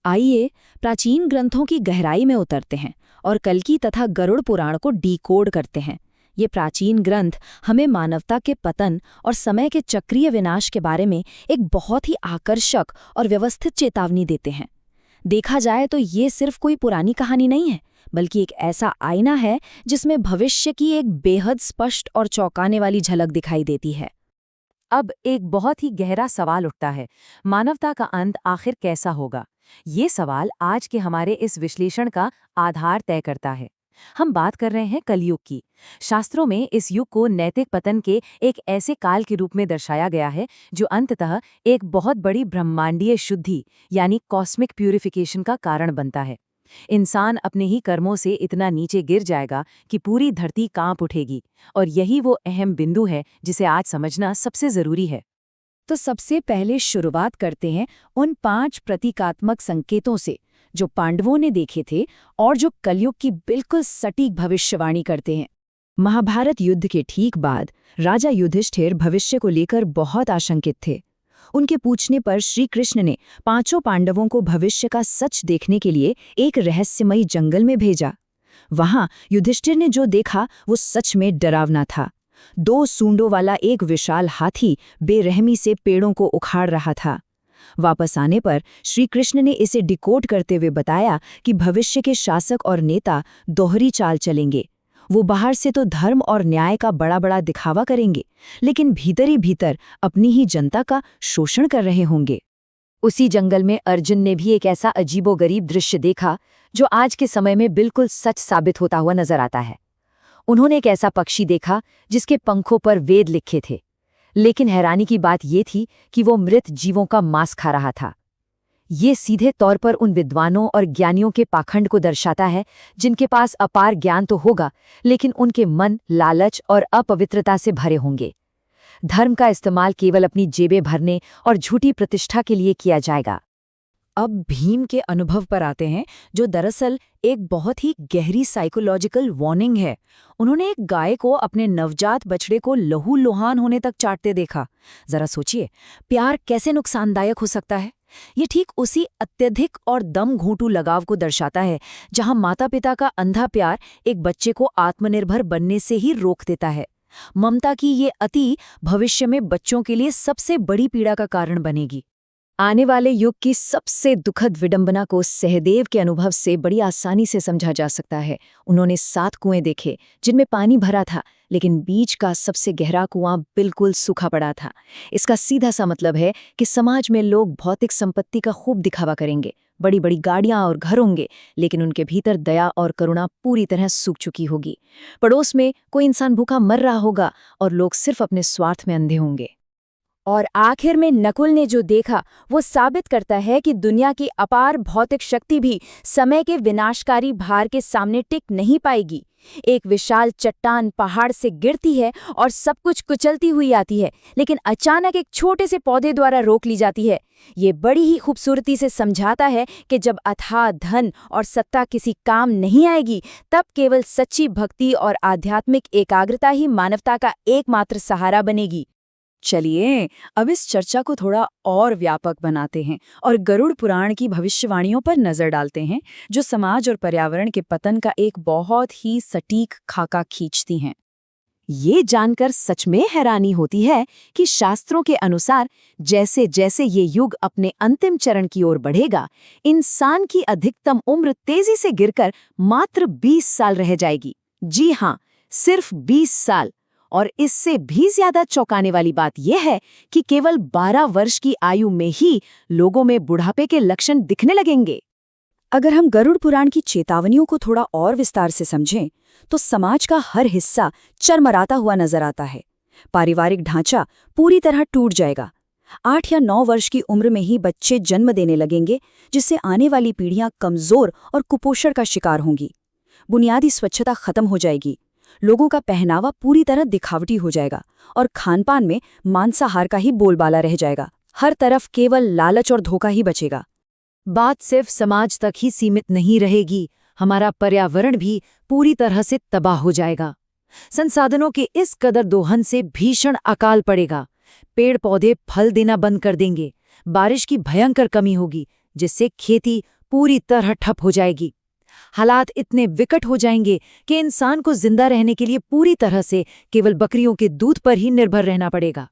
आइए प्राचीन ग्रंथों की गहराई में उतरते हैं और कल्कि तथा गरुड़ पुराण को डिकोड करते हैं। ये प्राचीन ग्रंथ हमें मानवता के पतन और समय के चक्रीय विनाश के बारे में एक बहुत ही आकर्षक और व्यवस्थित चेतावनी देते हैं। देखा जाए तो ये सिर्फ कोई पुरानी कहानी नहीं है, बल्कि एक ऐसा आईना है जिसमें भविष्य की एक बेहद स्पष्ट और चौंकाने वाली झलक दिखाई देती है। अब एक बहुत ही गहरा सवाल उठता है, मानवता का अंत आखिर कैसा होगा? ये सवाल आज के हमारे इस विश्लेषण का आधार तय करता है। हम बात कर रहे हैं कलयुग की। शास्त्रों में इस युग को नैतिक पतन के एक ऐसे काल के रूप में दर्शाया गया है जो अंततः एक बहुत बड़ी ब्रह्मांडीय शुद्धि यानी कॉस्मिक प्यूरिफिकेशन का कारण बनता है। इंसान अपने ही कर्मों से इतना नीचे गिर जाएगा कि पूरी धरती कांप उठेगी, और यही वो अहम बिंदु है जिसे आज समझना सबसे जरूरी है। तो सबसे पहले शुरुआत करते हैं उन 5 प्रतीकात्मक संकेतों से जो पांडवों ने देखे थे और जो कलयुग की बिल्कुल सटीक भविष्यवाणी करते हैं। महाभारत युद्ध के ठीक बाद राजा युधिष्ठिर भविष्य को लेकर बहुत आशंकित थे। उनके पूछने पर श्री कृष्ण ने 5 पांडवों को भविष्य का सच देखने के लिए एक रहस्यमयी जंगल में भेजा। वहां युधिष्ठिर ने जो देखा वो सच में डरावना था। 2 सूंडों वाला एक विशाल हाथी बेरहमी से पेड़ों को उखाड़ रहा था। वापस आने पर श्री कृष्ण ने इसे डिकोड करते हुए बताया कि भविष्य के शासक और नेता दोहरी चाल चलेंगे। वो बाहर से तो धर्म और न्याय का बड़ा बड़ा दिखावा करेंगे, लेकिन भीतर ही भीतर अपनी ही जनता का शोषण कर रहे होंगे। उसी जंगल में अर्जुन ने भी एक ऐसा अजीबोगरीब दृश्य देखा जो आज के समय में बिल्कुल सच साबित होता हुआ नजर आता है। उन्होंने एक ऐसा पक्षी देखा जिसके पंखों पर वेद लिखे थे, लेकिन हैरानी की बात ये थी कि वो मृत जीवों का मांस खा रहा था। ये सीधे तौर पर उन विद्वानों और ज्ञानियों के पाखंड को दर्शाता है जिनके पास अपार ज्ञान तो होगा, लेकिन उनके मन लालच और अपवित्रता से भरे होंगे। धर्म का इस्तेमाल केवल अपनी जेबें भरने और झूठी प्रतिष्ठा के लिए किया जाएगा। अब भीम के अनुभव पर आते हैं, जो दरअसल एक बहुत ही गहरी साइकोलॉजिकल वार्निंग है। उन्होंने एक गाय को अपने नवजात बछड़े को लहूलुहान होने तक चाटते देखा। जरा सोचिए, प्यार कैसे नुकसानदायक हो सकता है। ये ठीक उसी अत्यधिक और दम घोंटू लगाव को दर्शाता है जहां माता पिता का अंधा प्यार एक बच्चे को आत्मनिर्भर बनने से ही रोक देता है। ममता की ये अति भविष्य में बच्चों के लिए सबसे बड़ी पीड़ा का कारण बनेगी। आने वाले युग की सबसे दुखद विडंबना को सहदेव के अनुभव से बड़ी आसानी से समझा जा सकता है। उन्होंने 7 कुएं देखे जिनमें पानी भरा था, लेकिन बीच का सबसे गहरा कुआं बिल्कुल सूखा पड़ा था। इसका सीधा सा मतलब है कि समाज में लोग भौतिक संपत्ति का खूब दिखावा करेंगे, बड़ी बड़ी गाड़ियां और घर होंगे, लेकिन उनके भीतर दया और करुणा पूरी तरह सूख चुकी होगी। पड़ोस में कोई इंसान भूखा मर रहा होगा और लोग सिर्फ अपने स्वार्थ में अंधे होंगे। और आखिर में नकुल ने जो देखा वो साबित करता है कि दुनिया की अपार भौतिक शक्ति भी समय के विनाशकारी भार के सामने टिक नहीं पाएगी। एक विशाल चट्टान पहाड़ से गिरती है और सब कुछ कुचलती हुई आती है, लेकिन अचानक एक छोटे से पौधे द्वारा रोक ली जाती है। ये बड़ी ही खूबसूरती से समझाता है कि जब अथाह धन और सत्ता किसी काम नहीं आएगी, तब केवल सच्ची भक्ति और आध्यात्मिक एकाग्रता ही मानवता का एकमात्र सहारा बनेगी। चलिए अब इस चर्चा को थोड़ा और व्यापक बनाते हैं और गरुड़ पुराण की भविष्यवाणियों पर नजर डालते हैं, जो समाज और पर्यावरण के पतन का एक बहुत ही सटीक खाका खींचती हैं। ये जानकर सच में हैरानी होती है कि शास्त्रों के अनुसार जैसे जैसे ये युग अपने अंतिम चरण की ओर बढ़ेगा, इंसान की अधिकतम उम्र तेजी से गिरकर मात्र 20 साल रह जाएगी। जी हाँ, सिर्फ 20 साल। और इससे भी ज्यादा चौंकाने वाली बात यह है कि केवल 12 वर्ष की आयु में ही लोगों में बुढ़ापे के लक्षण दिखने लगेंगे। अगर हम गरुड़ पुराण की चेतावनियों को थोड़ा और विस्तार से समझें, तो समाज का हर हिस्सा चरमराता हुआ नजर आता है। पारिवारिक ढांचा पूरी तरह टूट जाएगा। 8 या 9 वर्ष की उम्र में ही बच्चे जन्म देने लगेंगे, जिससे आने वाली पीढ़ियां कमजोर और कुपोषण का शिकार होंगी। बुनियादी स्वच्छता खत्म हो जाएगी। लोगों का पहनावा पूरी तरह दिखावटी हो जाएगा और खानपान में मांसाहार का ही बोलबाला रह जाएगा। हर तरफ केवल लालच और धोखा ही बचेगा। बात सिर्फ समाज तक ही सीमित नहीं रहेगी, हमारा पर्यावरण भी पूरी तरह से तबाह हो जाएगा। संसाधनों के इस कदर दोहन से भीषण अकाल पड़ेगा। पेड़ पौधे फल देना बंद कर देंगे, बारिश की भयंकर कमी होगी, जिससे खेती पूरी तरह ठप हो जाएगी। हालात इतने विकट हो जाएंगे कि इंसान को जिंदा रहने के लिए पूरी तरह से केवल बकरियों के दूध पर ही निर्भर रहना पड़ेगा।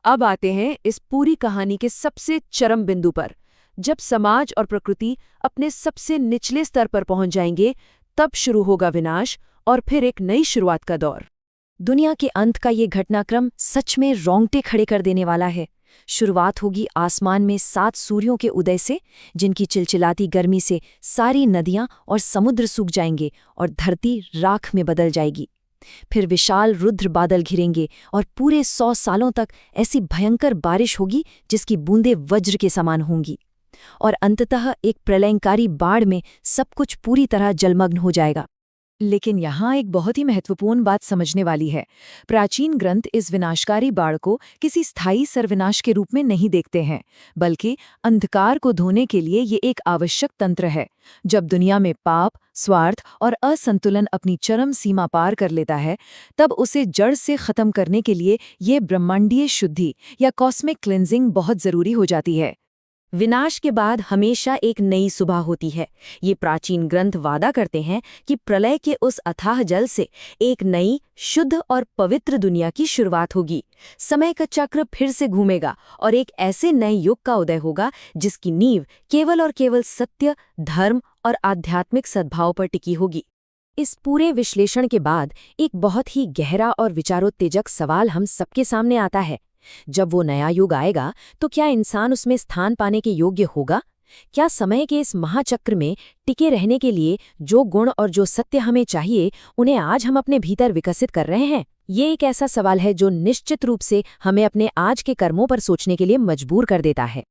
अब आते हैं इस पूरी कहानी के सबसे चरम बिंदु पर। जब समाज और प्रकृति अपने सबसे निचले स्तर पर पहुंच जाएंगे, तब शुरू होगा विनाश और फिर एक नई शुरुआत का दौर। दुनिया के अंत का ये घटनाक्रम सच में रोंगटे खड़े कर देने वाला है। शुरुआत होगी आसमान में 7 सूर्यों के उदय से, जिनकी चिलचिलाती गर्मी से सारी नदियां और समुद्र सूख जाएंगे और धरती राख में बदल जाएगी। फिर विशाल रुद्र बादल घिरेंगे और पूरे 100 सालों तक ऐसी भयंकर बारिश होगी जिसकी बूंदें वज्र के समान होंगी। और अंततः एक प्रलयंकारी बाढ़ में सब कुछ पूरी तरह जलमग्न हो जाएगा। लेकिन यहाँ एक बहुत ही महत्वपूर्ण बात समझने वाली है। प्राचीन ग्रंथ इस विनाशकारी बाढ़ को किसी स्थायी सर्वनाश के रूप में नहीं देखते हैं, बल्कि अंधकार को धोने के लिए ये एक आवश्यक तंत्र है। जब दुनिया में पाप, स्वार्थ और असंतुलन अपनी चरम सीमा पार कर लेता है, तब उसे जड़ से खत्म करने के लिए ये ब्रह्मांडीय शुद्धि या कॉस्मिक क्लिंजिंग बहुत जरूरी हो जाती है। विनाश के बाद हमेशा एक नई सुबह होती है। ये प्राचीन ग्रंथ वादा करते हैं कि प्रलय के उस अथाह जल से एक नई, शुद्ध और पवित्र दुनिया की शुरुआत होगी। समय का चक्र फिर से घूमेगा और एक ऐसे नए युग का उदय होगा जिसकी नींव केवल और केवल सत्य, धर्म और आध्यात्मिक सद्भाव पर टिकी होगी। इस पूरे विश्लेषण के बाद एक बहुत ही गहरा और विचारोत्तेजक सवाल हम सबके सामने आता है। जब वो नया युग आएगा तो क्या इंसान उसमें स्थान पाने के योग्य होगा? क्या समय के इस महाचक्र में टिके रहने के लिए जो गुण और जो सत्य हमें चाहिए, उन्हें आज हम अपने भीतर विकसित कर रहे हैं? ये एक ऐसा सवाल है जो निश्चित रूप से हमें अपने आज के कर्मों पर सोचने के लिए मजबूर कर देता है।